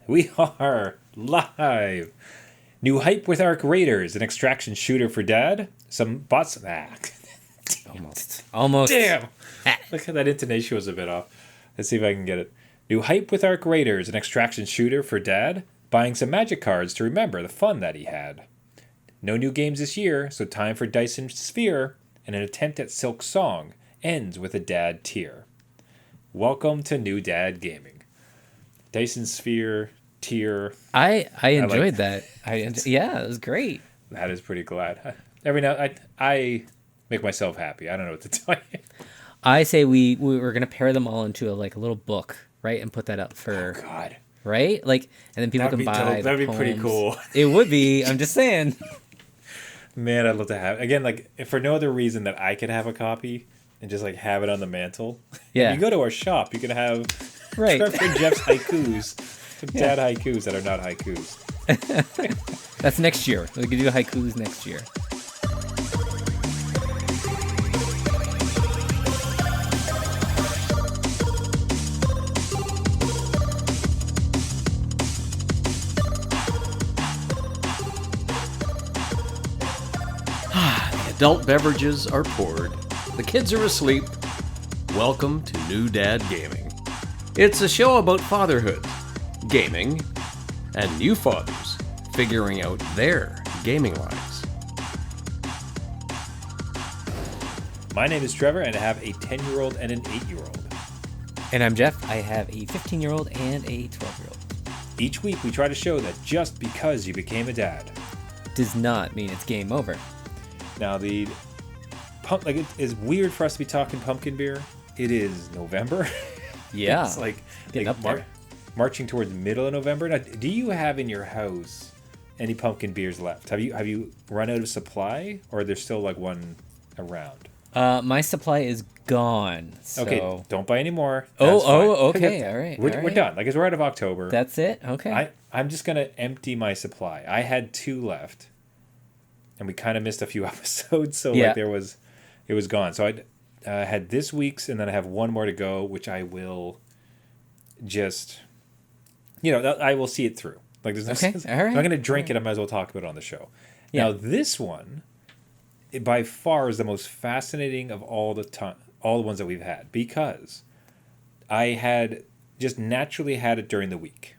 We are live. New hype with Arc Raiders, an extraction shooter for dad. Some bots. Almost. Damn. Look at that intonation was a bit off. Let's see if I can get it. New hype with Arc Raiders, an extraction shooter for dad. Buying some magic cards to remember the fun that he had. No new games this year, so time for Dyson Sphere, and an attempt at Silksong ends with a dad tier. Welcome to New Dad Gaming. Dyson Sphere tier. I enjoyed that. Yeah, it was great. That is pretty glad. Every now I make myself happy. I don't know what to tell you. I say we were gonna pair them all into a little book, right, and put that up for. Oh God. Right, and then people can buy. That'd be pretty cool. It would be. I'm just saying. Man, I'd love to have. Again, if for no other reason that I could have a copy and just have it on the mantle. Yeah. If you go to our shop, you can have Trevor and Jeff's haikus, some dad haikus that are not haikus. That's next year. We can do haikus next year. Adult beverages are poured. The kids are asleep. Welcome to New Dad Gaming. It's a show about fatherhood, gaming, and new fathers figuring out their gaming lives. My name is Trevor, and I have a 10-year-old and an 8-year-old. And I'm Jeff. I have a 15-year-old and a 12-year-old. Each week, we try to show that just because you became a dad does not mean it's game over. Now, it is weird for us to be talking pumpkin beer. It is November. Yeah. It's getting up there. Marching towards the middle of November. Now, do you have in your house any pumpkin beers left? Have you run out of supply, or there's still one around? My supply is gone. So... Okay, don't buy any more. Okay, all right. We're done. We're out of October. That's it? Okay. I'm just going to empty my supply. I had 2 left. And we kind of missed a few episodes, so it was gone. So I had this week's, and then I have one more to go, which I will just, I will see it through. There's no sense. All right. I'm not going to drink it. I might as well talk about it on the show. Yeah. Now this one, by far, is the most fascinating of all the ones that we've had, because I had just naturally had it during the week.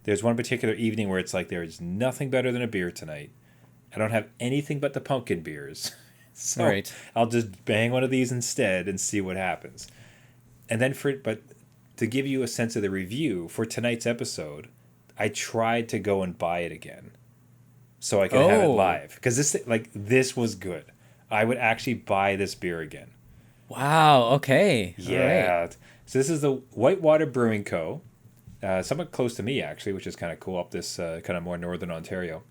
There's one particular evening where it's there is nothing better than a beer tonight. I don't have anything but the pumpkin beers. So right. I'll just bang one of these instead and see what happens. And then but to give you a sense of the review, for tonight's episode, I tried to go and buy it again so I could have it live. Because this was good. I would actually buy this beer again. Wow, okay. Yeah. Right. So this is the Whitewater Brewing Co. Somewhat close to me, actually, which is kind of cool up this kind of more northern Ontario.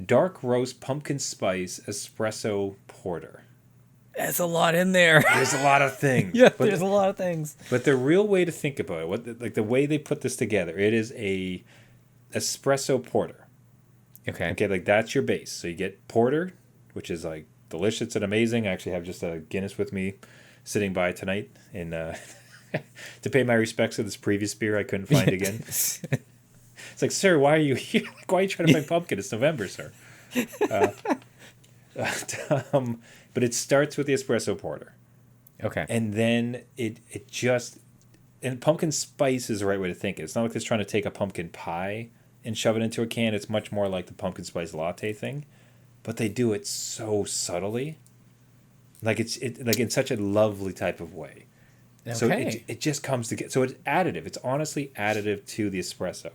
Dark roast pumpkin spice espresso porter. There's a lot in there. There's a lot of things. There's a lot of things. But the real way to think about it, the way they put this together, it is a espresso porter. Okay. Okay, that's your base. So you get porter, which is delicious and amazing. I actually have just a Guinness with me sitting by tonight in to pay my respects to this previous beer I couldn't find again. It's sir, why are you here? Why are you trying to find pumpkin? It's November, sir. But it starts with the espresso porter. Okay. And then it just... And pumpkin spice is the right way to think. It's not like it's trying to take a pumpkin pie and shove it into a can. It's much more like the pumpkin spice latte thing. But they do it so subtly. It's in such a lovely type of way. Okay. So it just comes together. So it's additive. It's honestly additive to the espresso.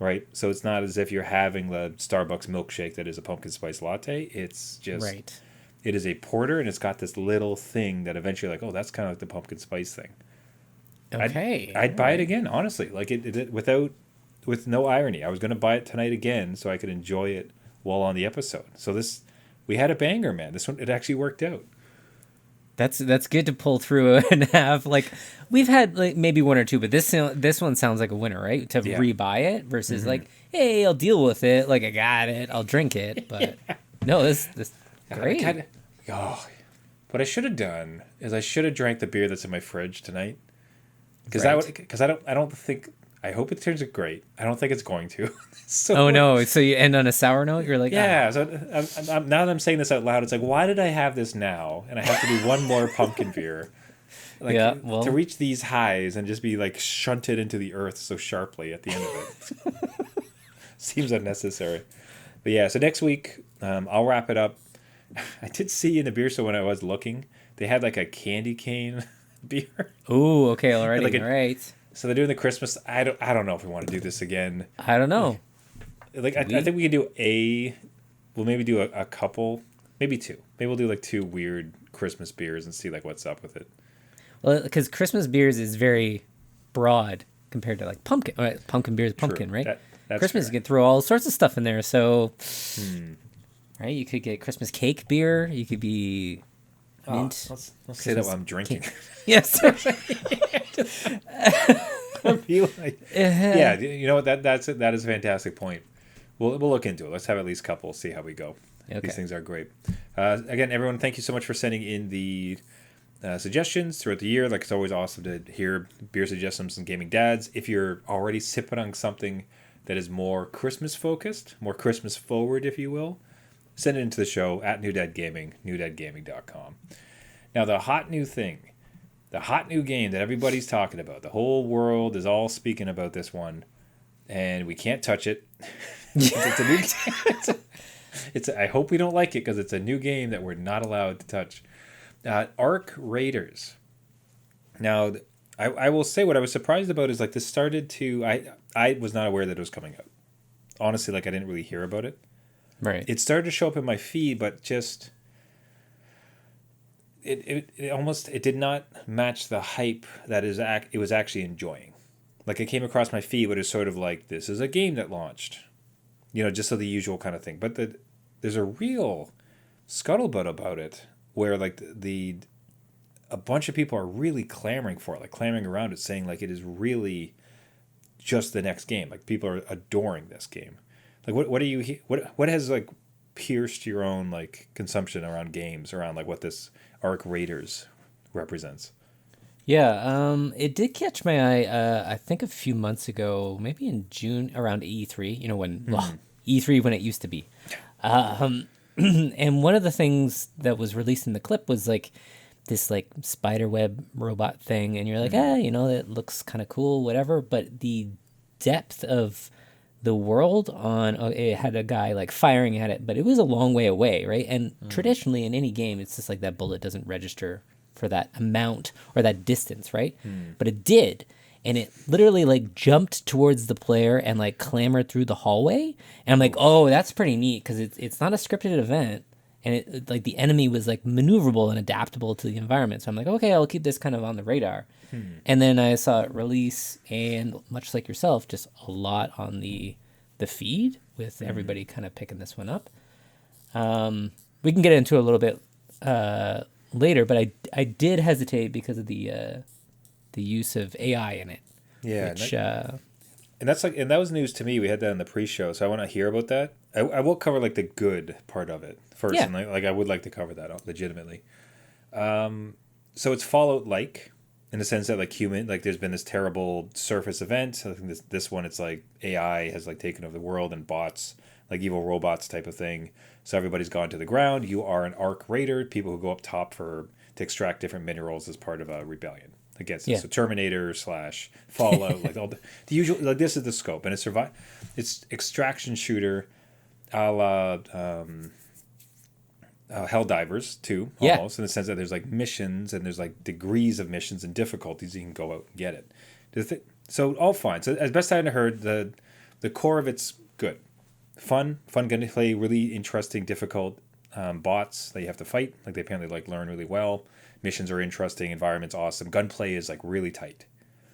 Right? So it's not as if you're having the Starbucks milkshake that is a pumpkin spice latte. It's just... Right. It is a porter, and it's got this little thing that eventually that's kind of like the pumpkin spice thing. Okay. I'd buy it again, honestly. With no irony. I was going to buy it tonight again so I could enjoy it while on the episode. So we had a banger, man. This one, it actually worked out. That's good to pull through and have we've had maybe one or two, but this one sounds like a winner, right? To rebuy it versus hey, I'll deal with it. I got it, I'll drink it. But no, this great. What I should have done is I should have drank the beer that's in my fridge tonight, because I don't think I hope it turns out great. I don't think it's going to. Oh no! So you end on a sour note. You're like, yeah. So now that I'm saying this out loud, it's like, why did I have this now? And I have to do one more pumpkin beer. Like, yeah. Well, to reach these highs and just be like shunted into the earth so sharply at the end of it seems unnecessary. But yeah. So next week, I'll wrap it up. I did see in the beer store when I was looking, they had like a candy cane beer. ooh, okay, already, Like all right. So they're doing the Christmas. I don't know if we want to do this again. I don't know. Like I think we can do we'll maybe do a couple, maybe two. Maybe we'll do like two weird Christmas beers and see like what's up with it. Well, because Christmas beers is very broad compared to like pumpkin. Right? Pumpkin beer is pumpkin, True. right? That's Christmas, fair. you can throw all sorts of stuff in there. So, right, you could get Christmas cake beer. You could be mint. Let's say that while I'm drinking. Yes. Yeah, you know what? That is a fantastic point. We'll look into it. Let's have at least a couple. See how we go. Okay. These things are great. Again, everyone, thank you so much for sending in the suggestions throughout the year. Like, it's always awesome to hear beer suggestions and gaming dads. If you're already sipping on something that is more Christmas focused, more Christmas forward, if you will, send it into the show at New Dad Gaming, newdadgaming.com. Now, the hot new thing, the hot new game that everybody's talking about, the whole world is all speaking about this one, and we can't touch it. It's a new game. I hope we don't like it because it's a new game that we're not allowed to touch. Arc Raiders. Now, I will say what I was surprised about is like this started to... I was not aware that it was coming out. Honestly, like I didn't really hear about it. Right. It started to show up in my feed, but just... It almost... It did not match the hype that it was actually enjoying. Like it came across my feed, but it was sort of like, this is a game that launched. You know, just so the usual kind of thing. But there's a real scuttlebutt about it where like a bunch of people are really clamoring for it, like clamoring around it, saying like it is really just the next game. Like people are adoring this game. Like what has like pierced your own like consumption around games, around like what this Arc Raiders represents? Yeah, it did catch my eye. I think a few months ago, maybe in June, around E3. You know when E3 when it used to be. And one of the things that was released in the clip was like this like spider web robot thing, and you're like, you know, that looks kind of cool, whatever. But the depth of the world it had a guy like firing at it, but it was a long way away, right? And traditionally in any game, it's just like that bullet doesn't register for that amount or that distance, right? But it did. And it literally like jumped towards the player and like clambered through the hallway. And I'm like, oh, that's pretty neat because it's not a scripted event. And it like the enemy was like maneuverable and adaptable to the environment. So I'm like, okay, I'll keep this kind of on the radar. And then I saw it release, and much like yourself, just a lot on the feed with everybody kind of picking this one up. We can get into it a little bit later, but I did hesitate because of the use of AI in it. Yeah, which, and that was news to me. We had that in the pre-show, so I want to hear about that. I will cover like the good part of it first, and like I would like to cover that legitimately. So it's Fallout-like in the sense that like there's been this terrible surface event. I think this one, it's like AI has like taken over the world and bots, like evil robots type of thing. So everybody's gone to the ground. You are an Arc Raider, people who go up top to extract different minerals as part of a rebellion against it. So Terminator / Fallout, like all the usual. Like this is the scope, and it's extraction shooter, a la Helldivers too, almost in the sense that there's like missions and there's like degrees of missions and difficulties. You can go out and get it. So all fine. So as best I had heard, the core of it's good, fun gunplay, really interesting, difficult bots that you have to fight. Like they apparently like learn really well. Missions are interesting. Environment's awesome. Gunplay is like really tight.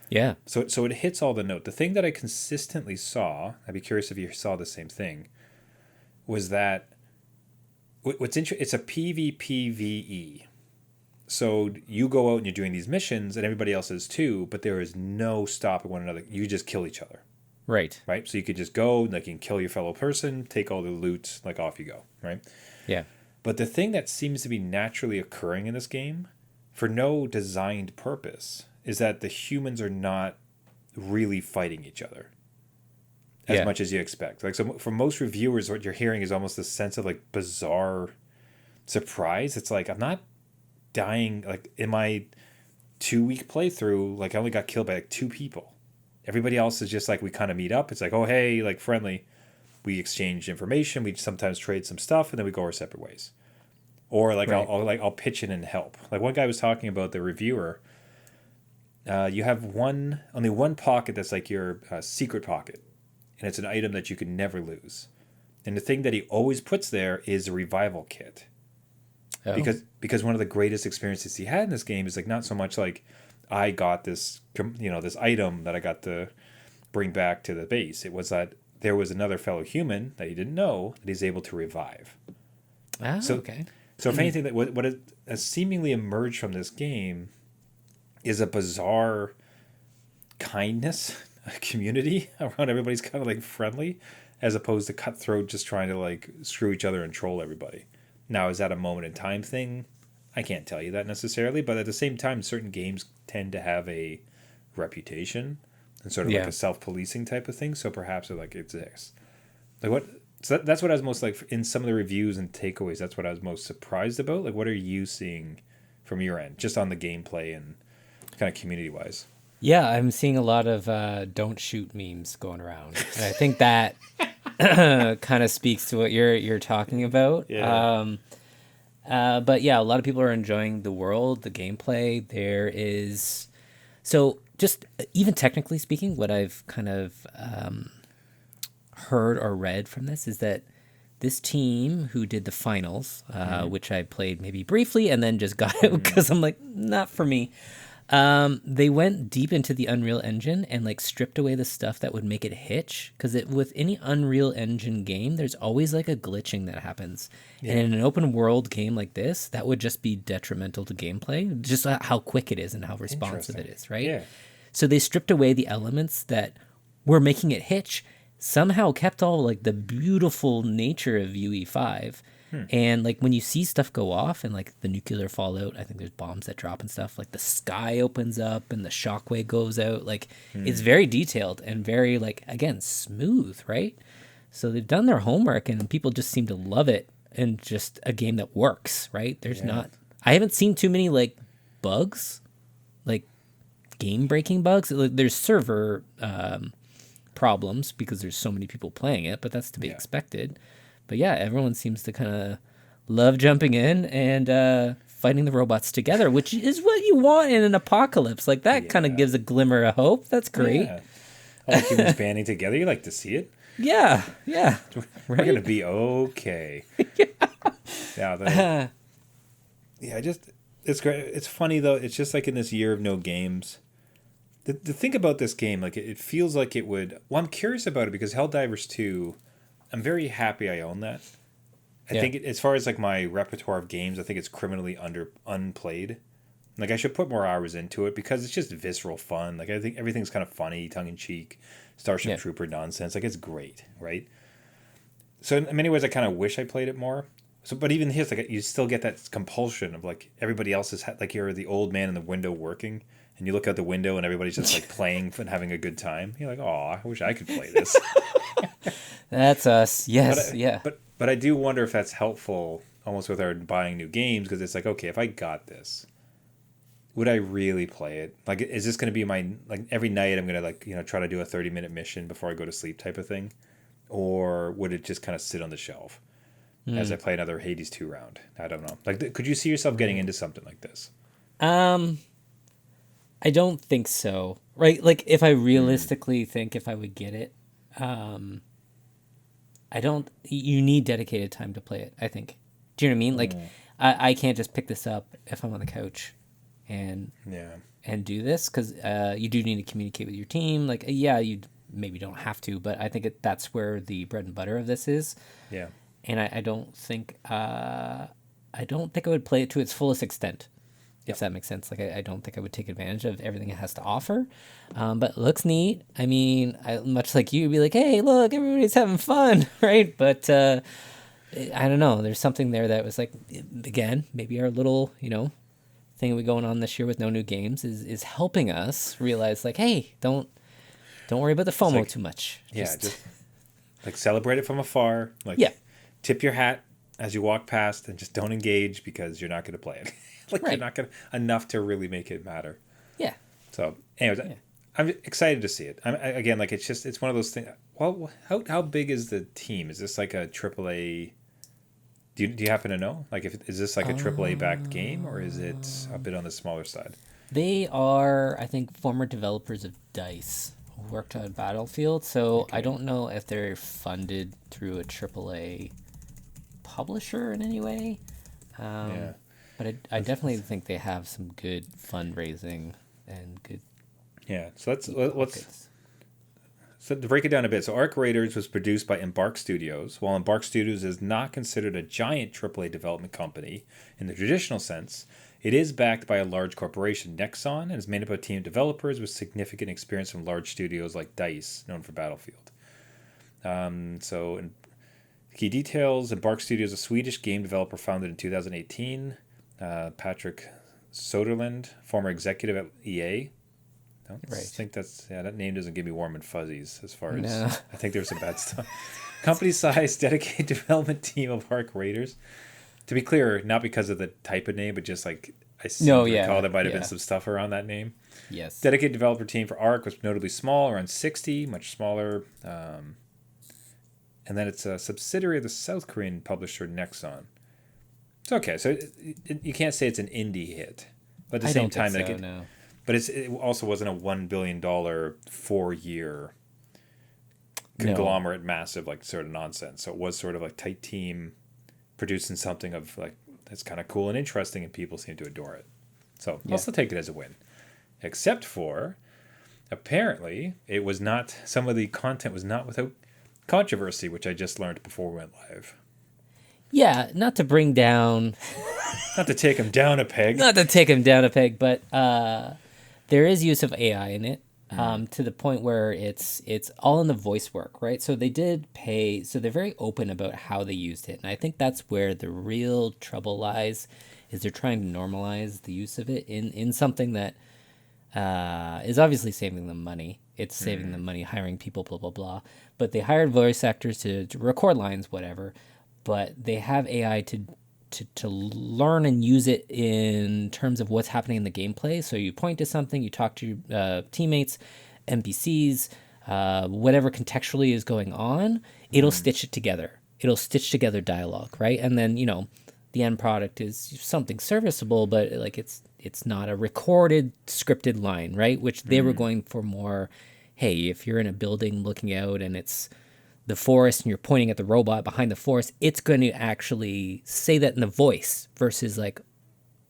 Yeah. So it hits all the note. The thing that I consistently saw, I'd be curious if you saw the same thing, was that what's interesting, it's a PvPvE. So you go out and you're doing these missions, and everybody else is too, but there is no stopping one another. You just kill each other. Right. Right? So you could just go, like you can kill your fellow person, take all the loot, like off you go. Right? Yeah. But the thing that seems to be naturally occurring in this game, for no designed purpose, is that the humans are not really fighting each other as much as you expect. Like, so for most reviewers, what you're hearing is almost this sense of like bizarre surprise. It's like, I'm not dying. Like in my 2-week playthrough, like I only got killed by like 2 people. Everybody else is just like, we kind of meet up. It's like, oh, hey, like friendly. We exchange information. We sometimes trade some stuff, and then we go our separate ways. Or like right. I'll pitch in and help. Like one guy was talking about, the reviewer. You have only one pocket that's like your secret pocket, and it's an item that you can never lose. And the thing that he always puts there is a revival kit. Oh. Because one of the greatest experiences he had in this game is like not so much like I got this this item that I got to bring back to the base. It was that there was another fellow human that he didn't know that he's able to revive. Oh, so, okay. So if anything, that what has seemingly emerged from this game is a bizarre kindness, a community around everybody's kind of like friendly, as opposed to cutthroat, just trying to like screw each other and troll everybody. Now, is that a moment in time thing? I can't tell you that necessarily, but at the same time, certain games tend to have a reputation and sort of like a self-policing type of thing. So perhaps it like exists. Like what? So that's what I was most like in some of the reviews and takeaways. That's what I was most surprised about. Like, what are you seeing from your end, just on the gameplay and kind of community-wise? Yeah, I'm seeing a lot of "don't shoot" memes going around, and I think that kind of speaks to what you're talking about. Yeah. But yeah, a lot of people are enjoying the world, the gameplay. There is just even technically speaking, what I've kind of heard or read from this is that this team who did the finals, which I played maybe briefly and then just got it because I'm like, not for me. They went deep into the Unreal Engine and like stripped away the stuff that would make it hitch. Because with any Unreal Engine game, there's always like a glitching that happens. Yeah. And in an open world game like this, that would just be detrimental to gameplay. Just how quick it is and how responsive it is, right? Yeah. So they stripped away the elements that were making it hitch, somehow kept all like the beautiful nature of UE5. And like when you see stuff go off and like the nuclear fallout, I think there's bombs that drop and stuff, like the sky opens up and the shockwave goes out. Like it's very detailed and very like, again, smooth, right? So they've done their homework and people just seem to love it, and just a game that works, right? I haven't seen too many like bugs, like game breaking bugs. Like, there's server problems because there's so many people playing it, but that's to be expected. But yeah, everyone seems to kind of love jumping in and fighting the robots together, which is what you want in an apocalypse. Like that kind of gives a glimmer of hope. That's great. Yeah. All the humans banding together. You like to see it. Yeah. We're going to be okay. It's great. It's funny though. It's just like in this year of no games. The thing about this game, like it feels like it would. Well, I'm curious about it because Helldivers 2. I'm very happy I own that. I think as far as like my repertoire of games, I think it's criminally unplayed. Like I should put more hours into it because it's just visceral fun. Like I think everything's kind of funny, tongue in cheek, Starship Trooper nonsense. Like it's great, right? So in many ways, I kind of wish I played it more. So, but even here, like you still get that compulsion of like everybody else is like you're the old man in the window working, and you look out the window and everybody's just like playing and having a good time. You're like, oh, I wish I could play this. That's us. Yes. But I do wonder if that's helpful almost with our buying new games, because it's like, okay, if I got this, would I really play it? Like, is this going to be my, like every night I'm going to like, try to do a 30-minute mission before I go to sleep type of thing? Or would it just kind of sit on the shelf as I play another Hades 2 round? I don't know. Like, could you see yourself getting into something like this? I don't think so. Right? Like, if I realistically think if I would get it, you need dedicated time to play it, I think. Do you know what I mean? Like, I can't just pick this up if I'm on the couch and do this, because you do need to communicate with your team. Like, you maybe don't have to, but I think that's where the bread and butter of this is. Yeah. And I don't think I would play it to its fullest extent, if that makes sense. Like, I don't think I would take advantage of everything it has to offer. But it looks neat. I mean, much like you, be like, hey, look, everybody's having fun, right? But I don't know. There's something there that was like, again, maybe our little, thing we going on this year with no new games is helping us realize, like, hey, don't Don't worry about the FOMO like, too much. Just like celebrate it from afar. Like tip your hat as you walk past and just don't engage because you're not going to play it. You're not going to enough to really make it matter. Yeah. So anyways, I'm excited to see it. Again, like it's one of those things. Well, how big is the team? Is this like a AAA? Do you happen to know? Like, is this like a AAA backed game, or is it a bit on the smaller side? They are, I think, former developers of DICE who worked on Battlefield. So I don't know if they're funded through a AAA publisher in any way. But I definitely think they have some good fundraising and good. Yeah. So let's. So to break it down a bit, so Arc Raiders was produced by Embark Studios. While Embark Studios is not considered a giant AAA development company in the traditional sense, it is backed by a large corporation, Nexon, and is made up of a team of developers with significant experience from large studios like DICE, known for Battlefield. So in key details, Embark Studios is a Swedish game developer founded in 2018. Patrick Soderlund, former executive at EA. I think that name doesn't give me warm and fuzzies as far as I think there's some bad stuff. Company size, dedicated development team of Arc Raiders. To be clear, not because of the type of name, but just like I recall there might have been some stuff around that name. Yes. Dedicated developer team for Arc was notably small, around 60, much smaller. And then it's a subsidiary of the South Korean publisher Nexon. It's okay. So you can't say it's an indie hit, but at the same time, no. But it also wasn't a $1 billion 4-year conglomerate, massive like sort of nonsense. So it was sort of like tight team producing something of like that's kind of cool and interesting, and people seem to adore it. So I'll still take it as a win, except for apparently it was not. Some of the content was not without controversy, which I just learned before we went live. Yeah, not to bring down, not to take him down a peg, but there is use of AI in it, to the point where it's all in the voice work, right? So they did pay, so they're very open about how they used it. And I think that's where the real trouble lies, is they're trying to normalize the use of it in something that is obviously saving them money. It's saving them money hiring people, blah, blah, blah. But they hired voice actors to record lines, whatever. But they have AI to learn and use it in terms of what's happening in the gameplay. So you point to something, you talk to your teammates, NPCs, whatever contextually is going on, it'll stitch it together. It'll stitch together dialogue, right? And then, the end product is something serviceable, but like it's not a recorded scripted line, right? Which they were going for more, hey, if you're in a building looking out and it's the forest and you're pointing at the robot behind the forest, it's going to actually say that in the voice versus like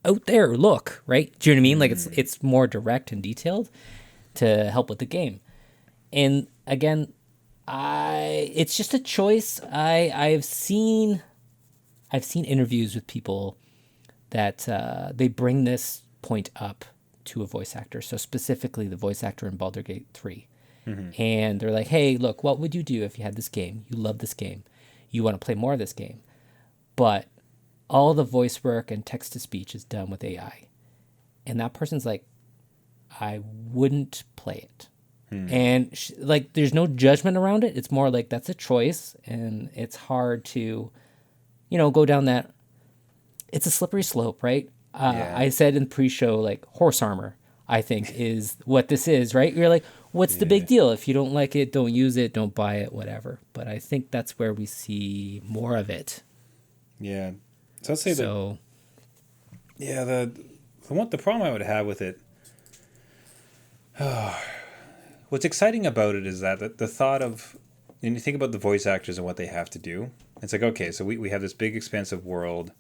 out there, look, right? Do you know what I mean? Like it's more direct and detailed to help with the game. And again, it's just a choice. I've seen interviews with people that they bring this point up to a voice actor. So specifically the voice actor in Baldur's Gate 3. And they're like, hey, look, what would you do if you had this game? You love this game. You want to play more of this game. But all the voice work and text-to-speech is done with AI. And that person's like, I wouldn't play it. And there's no judgment around it. It's more like that's a choice. And it's hard to, go down that. It's a slippery slope, right? I said in pre-show, like, horse armor, I think, is what this is, right? You're like, what's the big deal? If you don't like it, don't use it, don't buy it, whatever. But I think that's where we see more of it. Yeah. So I'd say that. Yeah, the problem I would have with it. What's exciting about it is that the thought of, when you think about the voice actors and what they have to do, it's like, okay, so we have this big expansive world.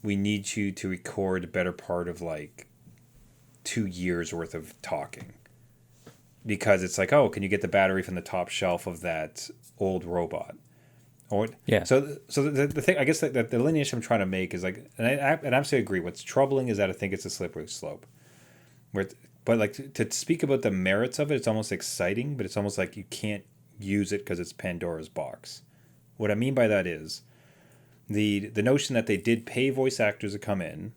We need you to record a better part of like 2 years worth of talking. Because it's like, oh, can you get the battery from the top shelf of that old robot? Or So the thing, I guess that the lineage I'm trying to make is like, and I absolutely agree. What's troubling is that I think it's a slippery slope. But like to speak about the merits of it, it's almost exciting, but it's almost like you can't use it because it's Pandora's box. What I mean by that is the notion that they did pay voice actors to come in,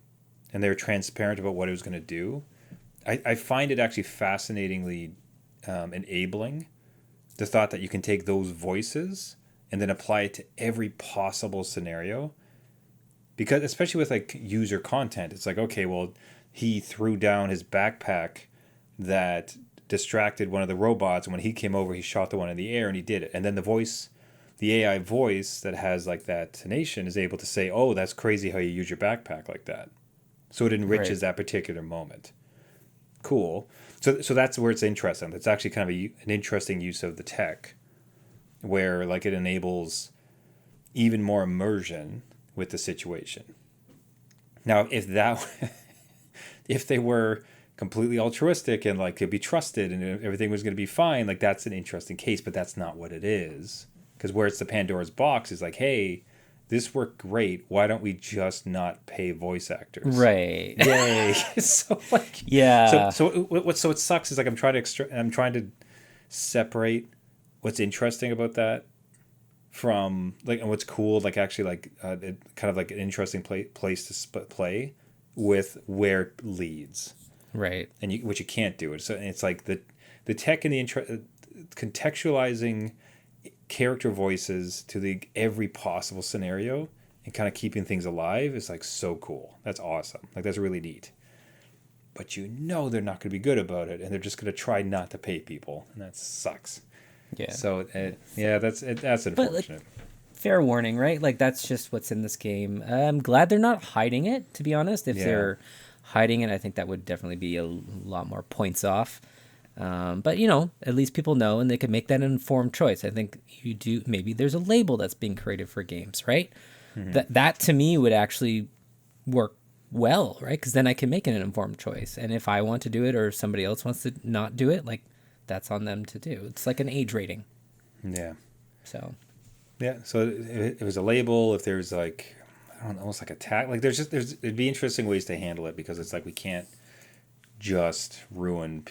and they were transparent about what it was going to do. I find it actually fascinatingly enabling the thought that you can take those voices and then apply it to every possible scenario. Because especially with like user content, it's like, okay, well, he threw down his backpack that distracted one of the robots, and when he came over, he shot the one in the air, and he did it. And then the AI voice that has like that tonation is able to say, oh, that's crazy how you use your backpack like that. So it enriches that particular moment. Cool. So that's where it's interesting. It's actually kind of an interesting use of the tech, where like it enables even more immersion with the situation. Now, if they were completely altruistic and like could be trusted and everything was going to be fine, like that's an interesting case, but that's not what it is. Because where it's the Pandora's box is like, hey, this worked great. Why don't we just not pay voice actors? Right. Yay. So like, yeah. So it sucks is like I'm trying to separate what's interesting about that from like, and what's cool, like actually like it kind of like an interesting place to play with where it leads. Right. And which you can't do it. So it's like the tech and the contextualizing character voices to every possible scenario and kind of keeping things alive is like so cool. That's awesome. Like that's really neat. But they're not going to be good about it, and they're just going to try not to pay people, and that sucks. Yeah. So that's unfortunate. But, like, fair warning, right? Like that's just what's in this game. I'm glad they're not hiding it, to be honest. If they're hiding it, I think that would definitely be a lot more points off. But at least people know, and they can make that informed choice. I think you do. Maybe there's a label that's being created for games, right? Mm-hmm. That to me would actually work well, right? Because then I can make an informed choice. And if I want to do it, or somebody else wants to not do it, like that's on them to do. It's like an age rating. Yeah. So. Yeah. So it was a label. If there's like, I don't know, almost like a tag. Like it'd be interesting ways to handle it, because it's like we can't just ruin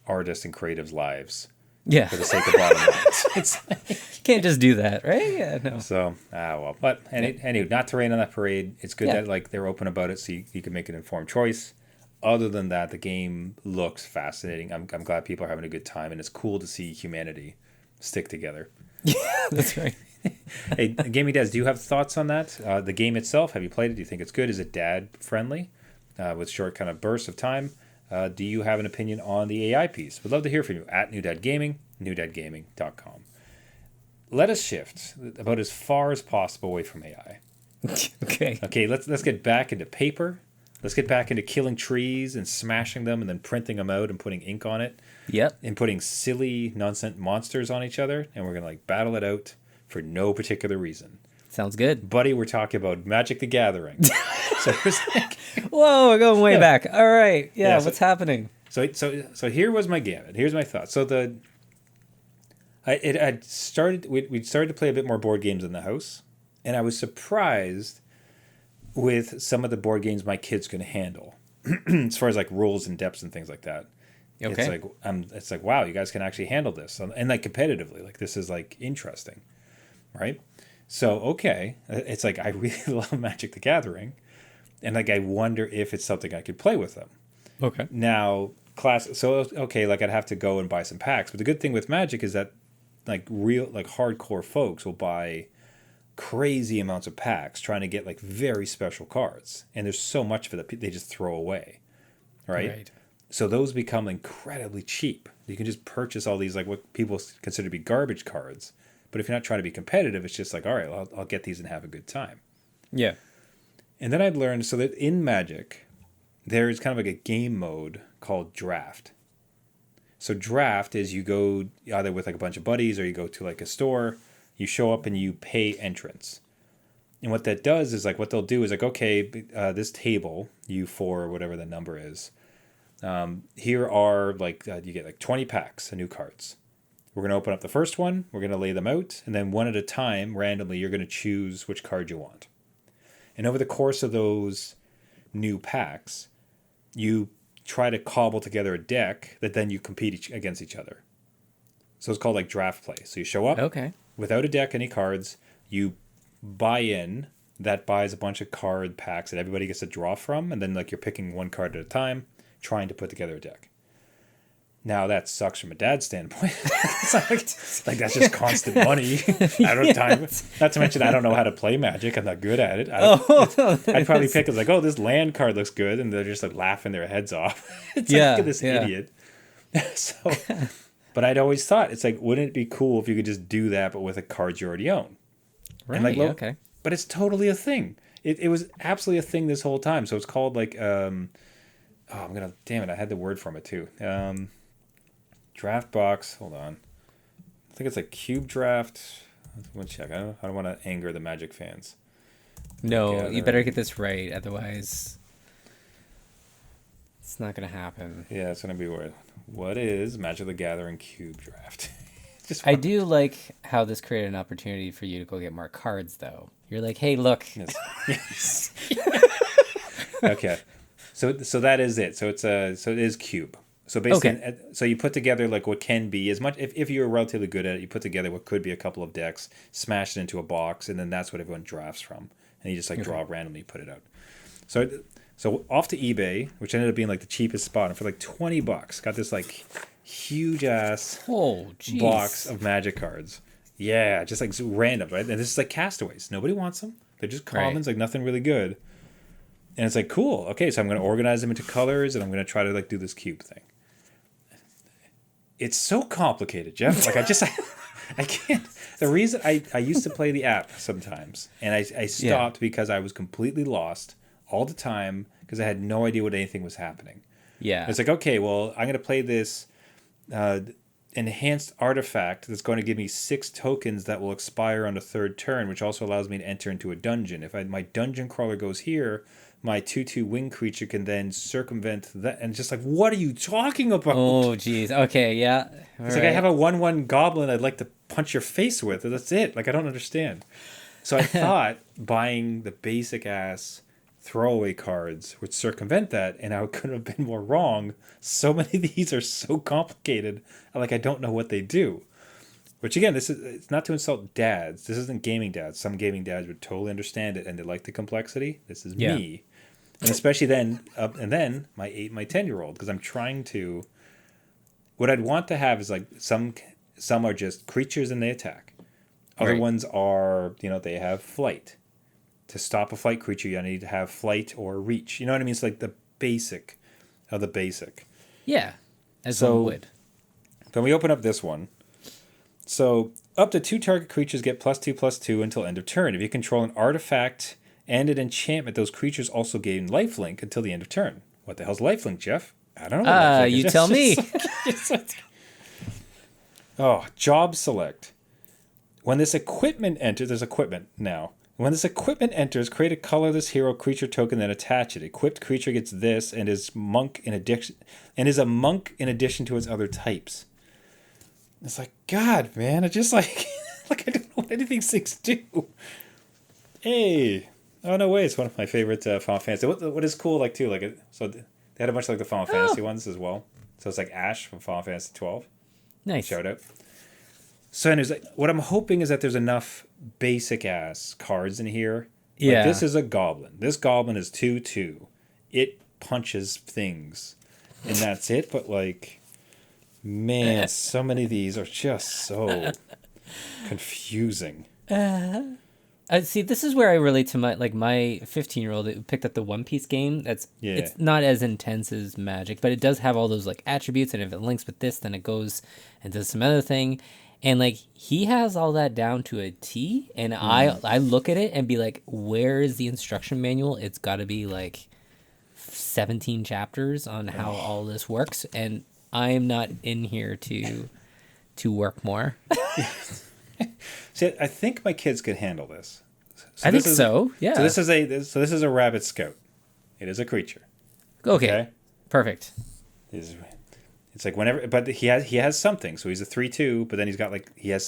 artists and creatives' lives for the sake of bottom lines. It's like, you can't just do that, right? Yeah, no. So but anyway, not to rain on that parade. It's good that like they're open about it, so you can make an informed choice. Other than that, the game looks fascinating. I'm glad people are having a good time, and it's cool to see humanity stick together. Yeah, that's right. Hey, Gaming Dads, do you have thoughts on that? The game itself, have you played it? Do you think it's good? Is it dad friendly with short kind of bursts of time? Do you have an opinion on the AI piece? We'd love to hear from you at New Dad Gaming, newdadgaming.com. Let us shift about as far as possible away from AI. Okay, let's get back into paper. Let's get back into killing trees and smashing them and then printing them out and putting ink on it. Yep. And putting silly, nonsense monsters on each other, and we're going to like battle it out for no particular reason. Sounds good. Buddy, we're talking about Magic the Gathering. So it's like, whoa, we're going way back. All right. Yeah, what's happening? So here was my gamut. Here's my thought. So we'd started to play a bit more board games in the house, and I was surprised with some of the board games my kids can handle, as far as like rules and depths and things like that. Okay. It's like wow, you guys can actually handle this, and like competitively, like this is like interesting, right? So okay, it's like I really love Magic the Gathering, and like I wonder if it's something I could play with them. Okay. Now like I'd have to go and buy some packs, but the good thing with Magic is that like real like hardcore folks will buy crazy amounts of packs trying to get like very special cards, and there's so much of it that they just throw away, right? So those become incredibly cheap. You can just purchase all these like what people consider to be garbage cards, but if you're not trying to be competitive, it's just like, all right, I'll get these and have a good time. Yeah. And then I'd learned so that in Magic there's kind of like a game mode called Draft. So Draft is you go either with like a bunch of buddies, or you go to like a store, you show up and you pay entrance. And what that does is like what they'll do is like, okay, this table, U4, whatever the number is, here are like, you get like 20 packs of new cards. We're going to open up the first one, we're going to lay them out, and then one at a time, randomly, you're going to choose which card you want. And over the course of those new packs, you try to cobble together a deck that then you compete against each other. So it's called like draft play. So you show up without a deck, any cards, you buy in, that buys a bunch of card packs that everybody gets to draw from, and then like you're picking one card at a time, trying to put together a deck. Now that sucks from a dad's standpoint. It's like that's just constant money. I don't have time. Not to mention I don't know how to play Magic. I'm not good at it. I'd probably pick as like, oh, this land card looks good, and they're just like laughing their heads off. It's like, look at this idiot. So, but I'd always thought it's like, wouldn't it be cool if you could just do that, but with a card you already own? Right. And like, Okay. But it's totally a thing. It was absolutely a thing this whole time. So it's called like damn it, I had the word from it too. Draft box. Hold on. I think it's like Cube Draft. Let's check. I don't want to anger the Magic fans. No, you better get this right, otherwise it's not gonna happen. Yeah, it's gonna be weird. What is Magic the Gathering Cube Draft? I do like how this created an opportunity for you to go get more cards, though. You're like, hey, look. Yes. Okay. So that is it. So it is cube. So basically, so you put together like what can be as much if you're relatively good at it, you put together what could be a couple of decks, smash it into a box, and then that's what everyone drafts from, and you just like draw randomly, put it out. So off to eBay, which ended up being like the cheapest spot, and for like $20, got this like huge ass box of Magic cards. Yeah, just like random, right? And this is like castaways. Nobody wants them. They're just commons, like nothing really good. And it's like, cool. Okay, so I'm going to organize them into colors, and I'm going to try to like do this cube thing. It's so complicated, Jeff. Like I can't. The reason I used to play the app sometimes, and I stopped because I was completely lost all the time because I had no idea what anything was happening. Yeah. It's like, okay, well, I'm going to play this enhanced artifact that's going to give me 6 tokens that will expire on the 3rd turn, which also allows me to enter into a dungeon. If my dungeon crawler goes here, my 2/2 wing creature can then circumvent that. And just like, what are you talking about? Oh, geez. Okay, yeah. It's like I have a 1/1 goblin I'd like to punch your face with. And that's it. Like, I don't understand. So I thought buying the basic ass throwaway cards would circumvent that, and I couldn't have been more wrong. So many of these are so complicated. Like, I don't know what they do. Which again, it's not to insult dads. This isn't gaming dads. Some gaming dads would totally understand it and they like the complexity. This is me. And especially then, and then my 10-year-old, because I'm trying to. What I'd want to have is like some are just creatures and they attack. Other ones are, they have flight. To stop a flight creature, you need to have flight or reach. You know what I mean? It's like the basic of the basic. Yeah, as one would. Then we open up this one. So up to 2 target creatures get +2/+2 until end of turn. If you control an artifact and an enchantment, those creatures also gain lifelink until the end of turn. What the hell's lifelink, Jeff? I don't know. You tell me. Job select. When this equipment enters, there's equipment now. When this equipment enters, create a colorless hero creature token, then attach it. Equipped creature gets this and is a monk in addition to its other types. It's like, God, man, I just like I don't know what any of these things do. Hey, oh no way, it's one of my favorite Final Fantasy. What is cool, like too, like so they had a bunch of like the Final Fantasy ones as well. So it's like Ash from Final Fantasy 12. Nice. Shout out. So anyways, what I'm hoping is that there's enough basic ass cards in here. Yeah. Like, this is a goblin. This goblin is 2/2. It punches things, and that's it. But like, man, so many of these are just so confusing. See, this is where I relate to my 15-year-old who picked up the One Piece game. It's not as intense as Magic, but it does have all those like attributes, and if it links with this, then it goes and does some other thing. And like he has all that down to a T, and I look at it and be like, where is the instruction manual? It's got to be like 17 chapters on how all this works, and I'm not in here to work more. See, I think my kids could handle this. I think so. Yeah. So this is a rabbit scout. It is a creature. Okay. Perfect. It's like whenever, but he has something. So he's a 3/2, but then he's got like he's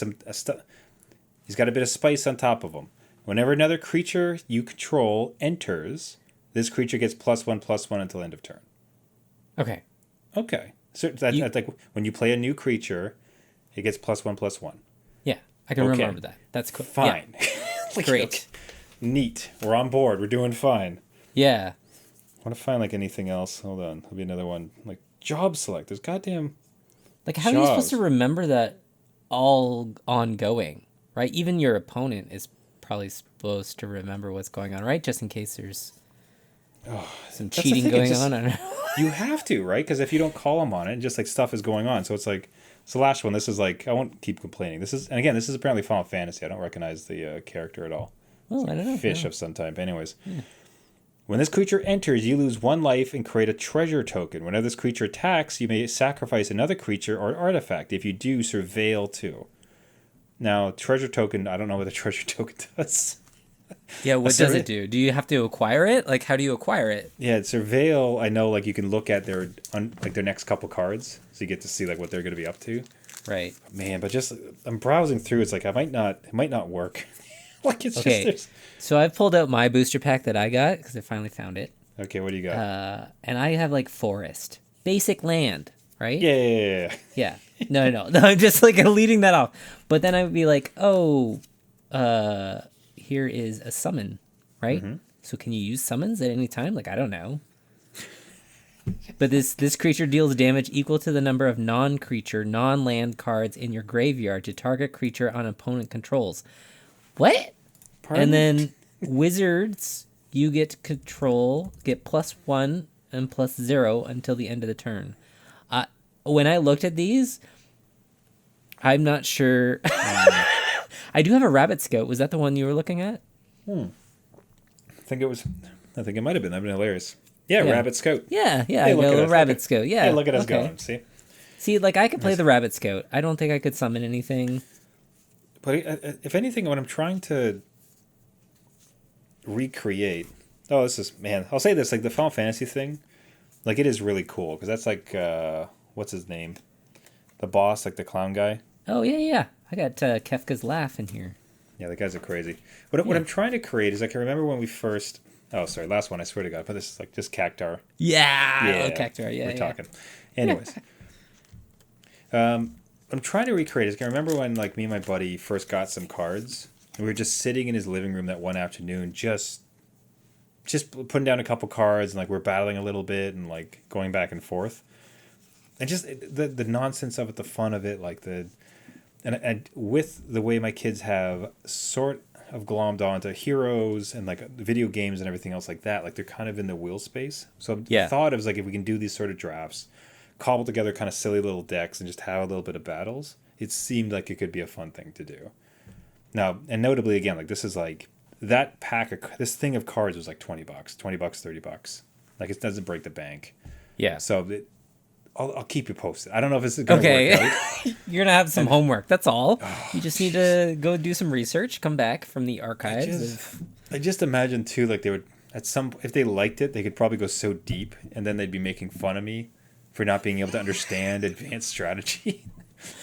got a bit of spice on top of him. Whenever another creature you control enters, this creature gets +1/+1 until end of turn. Okay. So that's like when you play a new creature, it gets +1/+1. Yeah, I can remember that. That's cool. Fine. Yeah. Like, great. Okay. Neat. We're on board. We're doing fine. Yeah. I want to find like anything else. Hold on. There'll be another one. Like job select. There's goddamn. Like, how are you supposed to remember that all ongoing, right? Even your opponent is probably supposed to remember what's going on, right? Just in case there's some cheating going on. I don't know. You have to, right? Because if you don't call them on it, just like stuff is going on. So it's like, it's the last one. This is like, I won't keep complaining. This is, and again, this is apparently Final Fantasy. I don't recognize the character at all. Oh, I don't know. Fish of some type. Anyways. Yeah. When this creature enters, you lose 1 life and create a treasure token. Whenever this creature attacks, you may sacrifice another creature or artifact. If you do, surveil 2. Now, treasure token, I don't know what a treasure token does. Yeah, what does it do? Do you have to acquire it? Like, how do you acquire it? Yeah, surveil, I know, like, you can look at their next couple cards, so you get to see, like, what they're going to be up to. Right. Man, but just, I'm browsing through, it's like, it might not work. Like, it's okay. just... So I've pulled out my booster pack that I got because I finally found it. Okay, what do you got? And I have like forest, basic land, right? Yeah. No. I'm just like leading that off. But then I would be like, oh, here is a summon, right? Mm-hmm. So can you use summons at any time? Like, I don't know. But this creature deals damage equal to the number of non-creature, non-land cards in your graveyard to target creature on opponent controls. What? Pardon? And then wizards, you get +1 and +0 until the end of the turn. When I looked at these, I'm not sure. I do have a rabbit scout. Was that the one you were looking at? I think it might have been. That'd been hilarious. Yeah, rabbit scout. Yeah. I got a rabbit scout. Yeah. Look at us going. See, like I could play the rabbit scout. I don't think I could summon anything. But if anything, when I'm trying to recreate, I'll say this, like the Final Fantasy thing, like it is really cool because that's like what's his name, the boss, like the clown guy. Oh yeah. I got Kefka's laugh in here. Yeah, the guys are crazy. What I'm trying to create is, like, I remember when we first. Oh, sorry, last one. I swear to God, but this is like just Cactar. Yeah, Cactar. Yeah, we're talking. Anyways, I'm trying to recreate it. I remember when, like, me and my buddy first got some cards, and we were just sitting in his living room that one afternoon, just putting down a couple cards, and like we're battling a little bit, and like going back and forth, and just the nonsense of it, the fun of it, like and with the way my kids have sort of glommed onto heroes and like video games and everything else like that, like they're kind of in the wheel space. So the thought of like, if we can do these sort of drafts, cobble together kind of silly little decks and just have a little bit of battles, it seemed like it could be a fun thing to do. Now, and notably, again, like this is like that this thing of cards was like $20, $30. Like it doesn't break the bank. Yeah. So I'll keep you posted. I don't know if it's going to work out. You're going to have some homework. That's all. You just need to go do some research, come back from the archives. I just imagine too, like they would, if they liked it, they could probably go so deep and then they'd be making fun of me for not being able to understand advanced strategy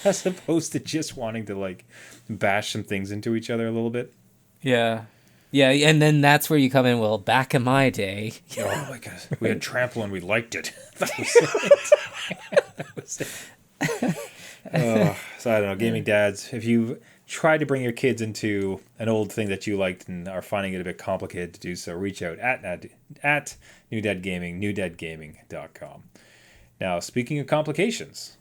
as opposed to just wanting to like bash some things into each other a little bit. Yeah. Yeah, and then that's where you come in. Well, back in my day. Oh my gosh. We had trample and we liked it. That was it. So I don't know, gaming dads, if you try to bring your kids into an old thing that you liked and are finding it a bit complicated to do so, reach out at New Dad Gaming, newdadgaming.com. Now, speaking of complications,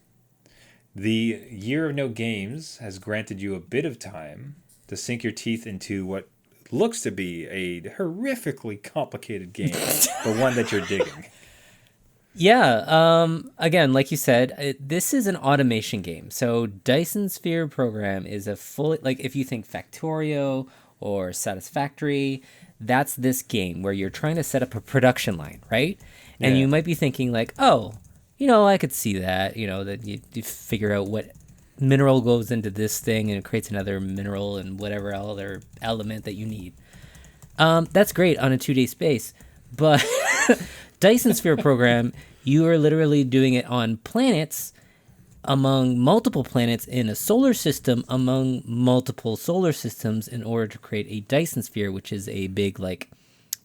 the year of no games has granted you a bit of time to sink your teeth into what looks to be a horrifically complicated game, but one that you're digging. Yeah. Again, like you said, this is an automation game. So Dyson Sphere Program is a fully, like if you think Factorio or Satisfactory, that's this game where you're trying to set up a production line, right? Yeah. And you might be thinking like, oh, I could see that, that you figure out what mineral goes into this thing and it creates another mineral and whatever other element that you need. That's great on a 2-day space, but Dyson Sphere Program, you are literally doing it on planets, among multiple planets in a solar system, among multiple solar systems, in order to create a Dyson sphere, which is a big like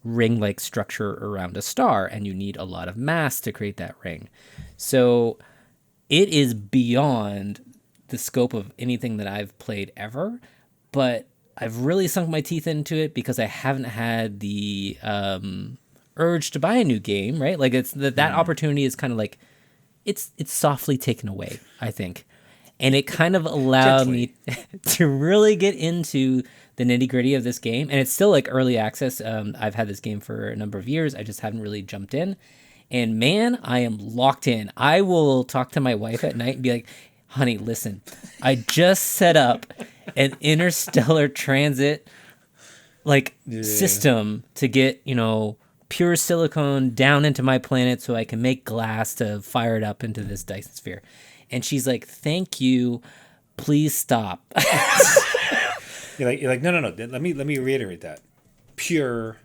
ring-like structure around a star, and you need a lot of mass to create that ring. So it is beyond the scope of anything that I've played ever, but I've really sunk my teeth into it because I haven't had the urge to buy a new game, right? Like it's that opportunity is kind of like it's softly taken away, I think. And it kind of allowed me to really get into the nitty-gritty of this game. And it's still like early access. I've had this game for a number of years. I just haven't really jumped in. And man, I am locked in. I will talk to my wife at night and be like, honey, listen, I just set up an interstellar transit system to get, pure silicone down into my planet so I can make glass to fire it up into this Dyson Sphere. And she's like, thank you. Please stop. You're like, no. Let me reiterate that. Pure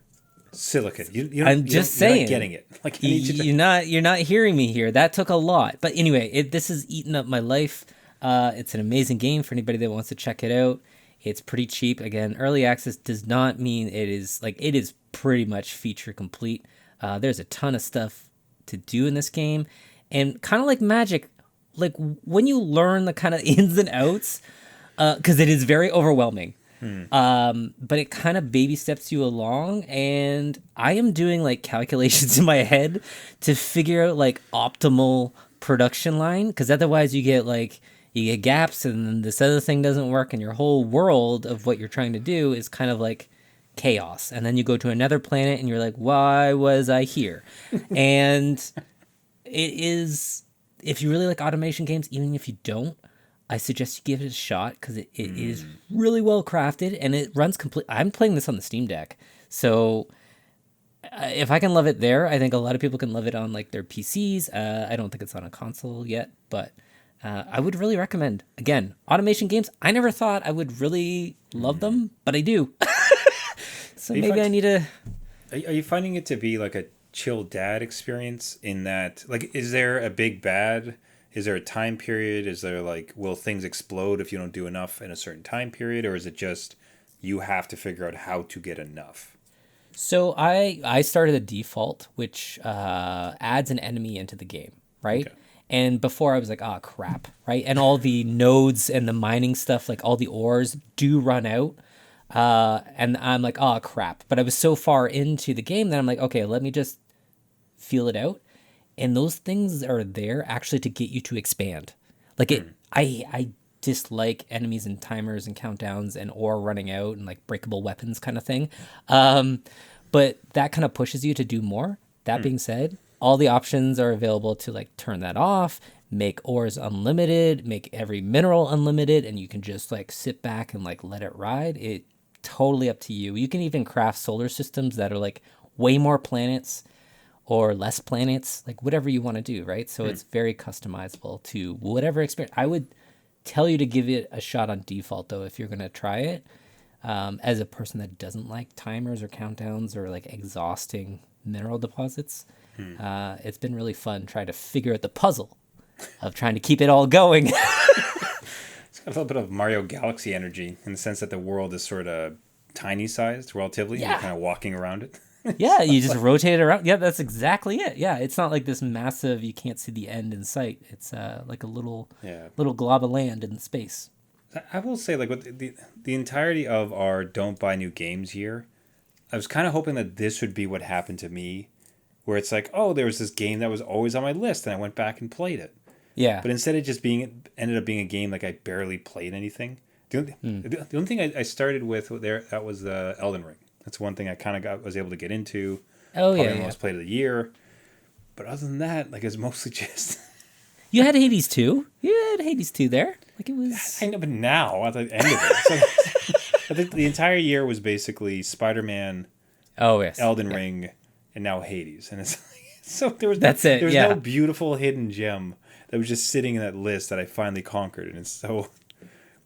silicon. I'm just saying. You're not getting it. Like, I need you to... you're not hearing me here. That took a lot. But anyway, this has eaten up my life. It's an amazing game for anybody that wants to check it out. It's pretty cheap. Again, early access does not mean it is pretty much feature complete. There's a ton of stuff to do in this game. And kind of like Magic, like when you learn the kind of ins and outs, because it is very overwhelming. But it kind of baby steps you along, and I am doing like calculations in my head to figure out like optimal production line, because otherwise you get gaps and then this other thing doesn't work, and your whole world of what you're trying to do is kind of like chaos. And then you go to another planet and you're like, why was I here? And it is, if you really like automation games, even if you don't, I suggest you give it a shot, because it is really well crafted and it runs complete. I'm playing this on the Steam Deck, so if I can love it there, I think a lot of people can love it on like their PCs. I don't think it's on a console yet, but I would really recommend. Again, automation games. I never thought I would really love them, but I do. So maybe I need to. Are you finding it to be like a chill dad experience in that? Like, is there a big bad? Is there a time period? Is there like, will things explode if you don't do enough in a certain time period? Or is it just you have to figure out how to get enough? So I started a default, which adds an enemy into the game, right? Okay. And before I was like, oh, crap, right? And all the nodes and the mining stuff, like all the ores do run out. And I'm like, oh, crap. But I was so far into the game that I'm like, okay, let me just feel it out. And those things are there actually to get you to expand. Like I dislike enemies and timers and countdowns and ore running out and like breakable weapons kind of thing. But that kind of pushes you to do more. That being said, all the options are available to like turn that off, make ores unlimited, make every mineral unlimited, and you can just like sit back and like let it ride. It totally up to you. You can even craft solar systems that are like way more planets or less planets, like whatever you want to do, right? So it's very customizable to whatever experience. I would tell you to give it a shot on default, though, if you're going to try it. As a person that doesn't like timers or countdowns or like exhausting mineral deposits, it's been really fun trying to figure out the puzzle of trying to keep it all going. It's got a little bit of Mario Galaxy energy in the sense that the world is sort of tiny sized relatively. Yeah. You're kind of walking around it. Yeah, you just rotate it around. Yeah, that's exactly it. Yeah, it's not like this massive, you can't see the end in sight. It's like a little glob of land in space. I will say, like, with the entirety of our Don't Buy New Games year, I was kind of hoping that this would be what happened to me, where it's like, oh, there was this game that was always on my list, and I went back and played it. Yeah. But instead it just ended up being a game like I barely played anything. The only thing I started with that was Elden Ring. That's one thing I was able to get into. Oh, yeah. Probably most played of the year. But other than that, like, it's mostly just... You had Hades 2. You had Hades 2 there. Like, it was... I know, but now, at the end of it. So, I think the entire year was basically Spider-Man, Elden Ring, and now Hades. And it's like... So there was no beautiful hidden gem that was just sitting in that list that I finally conquered. And it's so...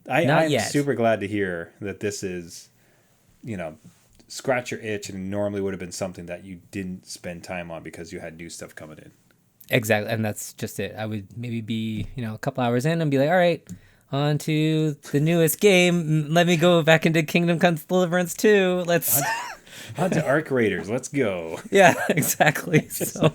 I'm super glad to hear that this is, scratch your itch, and normally would have been something that you didn't spend time on because you had new stuff coming in. Exactly, and that's just it. I would maybe be, a couple hours in and be like, all right, on to the newest game. Let me go back into Kingdom Come Deliverance 2. Let's... On to Arc Raiders. Let's go. Yeah, exactly. So,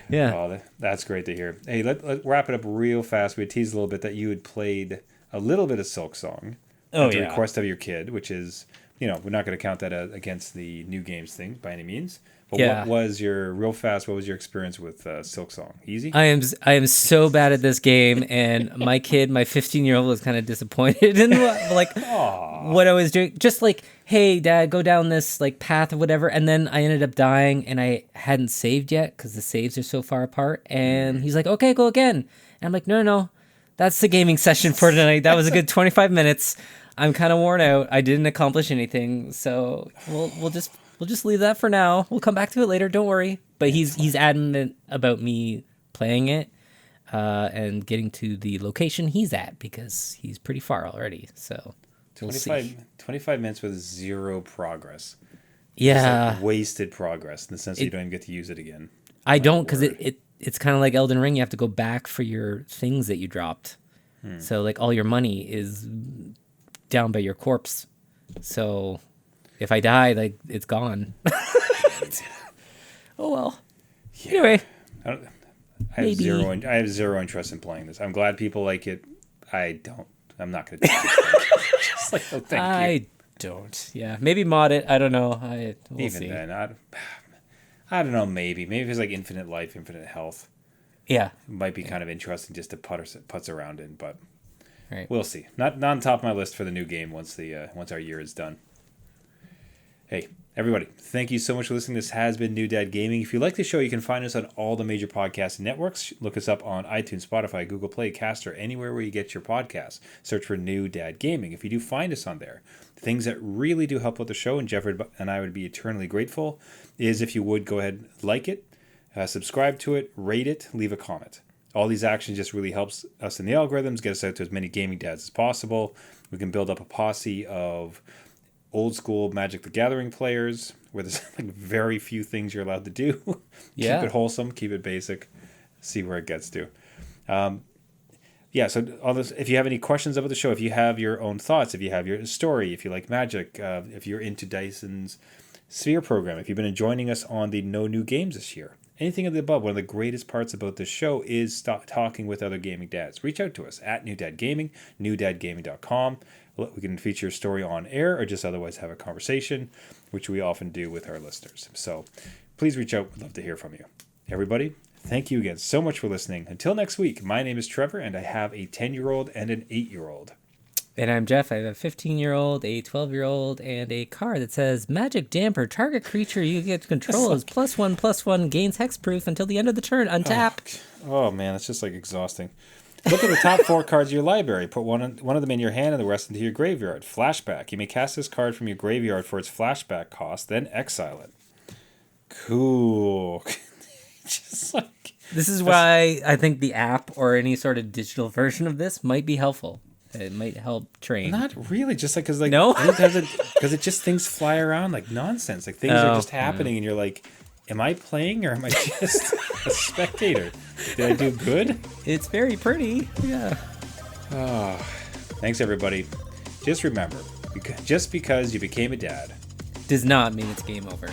yeah. Oh, that's great to hear. Hey, let's wrap it up real fast. We had teased a little bit that you had played a little bit of Silksong. At the request of your kid, which is we're not going to count that against the new games thing by any means. But Yeah. what was your experience with Silksong? Easy? I am so bad at this game, and my 15-year-old was kind of disappointed in what I was doing. Just like, hey, Dad, go down this like path or whatever, and then I ended up dying, and I hadn't saved yet because the saves are so far apart. And he's like, "Okay, go again." And I'm like, "No, that's the gaming session for tonight. That was a good 25 minutes. I'm kind of worn out. I didn't accomplish anything, so we'll just leave that for now. We'll come back to it later. Don't worry." But he's adamant about me playing it and getting to the location he's at because he's pretty far already. So 25 minutes with zero progress. Yeah, Like wasted progress in the sense that you don't even get to use it again. I don't because it's kind of like Elden Ring. You have to go back for your things that you dropped. So like all your money is down by your corpse. So if I die, like it's gone. Oh well. Yeah. Anyway, I have zero interest in playing this. I'm glad people like it. I don't. I'm not going to. Just like, oh, thank you. I don't. Yeah, maybe mod it. I don't know. We'll Even see. then, I don't know. Maybe if it's like infinite life, infinite health. Yeah. It might be kind of interesting just to putz around in, but Right. we'll see. Not on top of my list for the new game once our year is done. Hey, everybody, thank you so much for listening. This has been New Dad Gaming. If you like the show, you can find us on all the major podcast networks. Look us up on iTunes, Spotify, Google Play, Caster, anywhere where you get your podcasts. Search for New Dad Gaming. If you do find us on there, things that really do help with the show, and Jeff and I would be eternally grateful, is if you would go ahead and like it, subscribe to it, rate it, leave a comment. All these actions just really helps us in the algorithms, get us out to as many gaming dads as possible. We can build up a posse of old school Magic the Gathering players where there's like very few things you're allowed to do. Yeah. Keep it wholesome, keep it basic, see where it gets to. So all this, if you have any questions about the show, if you have your own thoughts, if you have your story, if you like Magic, if you're into Dyson's Sphere Program, if you've been joining us on the No New Games this year, anything of the above, one of the greatest parts about this show is talking with other gaming dads. Reach out to us at New Dad Gaming, newdadgaming.com. We can feature a story on air or just otherwise have a conversation, which we often do with our listeners. So please reach out. We'd love to hear from you. Everybody, thank you again so much for listening. Until next week, my name is Trevor, and I have a 10-year-old and an 8-year-old. And I'm Jeff. I have a 15-year-old, a 12-year-old, and a card that says Magic Damper. Target creature you get control is +1/+1, gains hexproof until the end of the turn. Untap. Oh man, it's just like exhausting. Look at the top 4 cards of your library. Put one of them in your hand and the rest into your graveyard. Flashback. You may cast this card from your graveyard for its flashback cost, then exile it. Cool. Just like This is why I think the app or any sort of digital version of this might be helpful. It might help train. not really, just like because No? because it just things fly around like nonsense. Like things are just happening, and you're like, am I playing or am I just a spectator? Did I do good? It's very pretty. Yeah. Oh, thanks everybody. Just remember, just because you became a dad Does not mean it's game over.